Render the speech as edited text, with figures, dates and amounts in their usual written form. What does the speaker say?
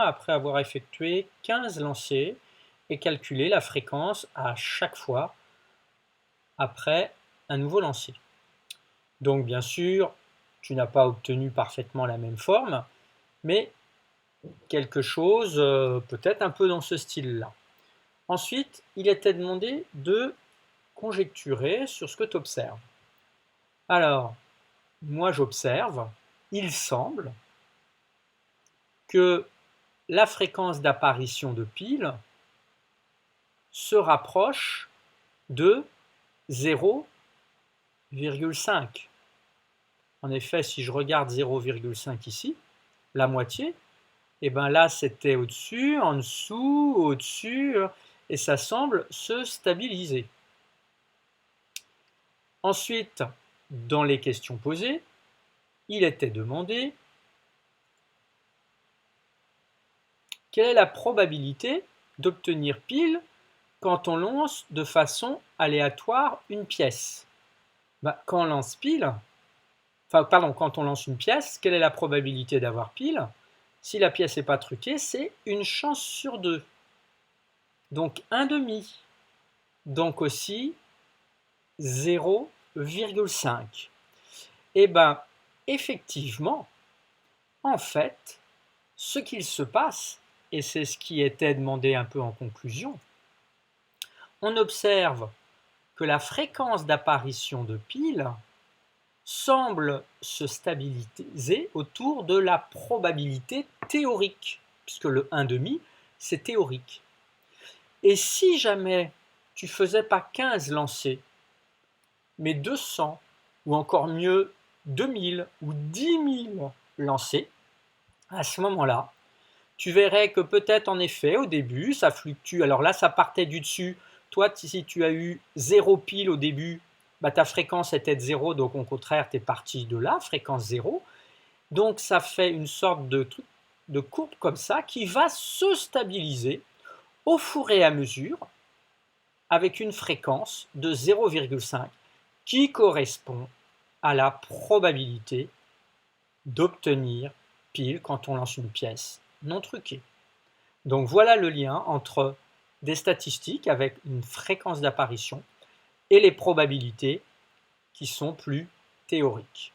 après avoir effectué 15 lancers et calculer la fréquence à chaque fois après un nouveau lancer. Donc bien sûr, tu n'as pas obtenu parfaitement la même forme, mais quelque chose peut-être un peu dans ce style-là. Ensuite, il était demandé de conjecturer sur ce que tu observes. Alors, moi j'observe, il semble que la fréquence d'apparition de piles se rapproche de 0,5. En effet, si je regarde 0,5 ici, la moitié, et bien là c'était au-dessus, en dessous, au-dessus, et ça semble se stabiliser. Ensuite, dans les questions posées, il était demandé quelle est la probabilité d'obtenir pile quand on lance de façon aléatoire une pièce. Quand on lance pile, quand on lance une pièce, quelle est la probabilité d'avoir pile? Si la pièce n'est pas truquée, c'est une chance sur 2. Donc 1,5. Donc aussi 0,5. Et bien, effectivement, en fait, ce qu'il se passe, et c'est ce qui était demandé un peu en conclusion, on observe que la fréquence d'apparition de piles semble se stabiliser autour de la probabilité théorique, puisque le 1,5, c'est théorique. Et si jamais tu ne faisais pas 15 lancers, mais 200, ou encore mieux 2000 ou 10 000 lancers, à ce moment-là, tu verrais que peut-être en effet au début ça fluctue. Alors là ça partait du dessus. Toi si tu as eu 0 pile au début, ta fréquence était de 0, donc au contraire tu es parti de là, fréquence 0. Donc ça fait une sorte de courbe comme ça qui va se stabiliser au fur et à mesure avec une fréquence de 0,5 qui correspond à la probabilité d'obtenir pile quand on lance une pièce non truquée. Donc voilà le lien entre des statistiques avec une fréquence d'apparition et les probabilités qui sont plus théoriques.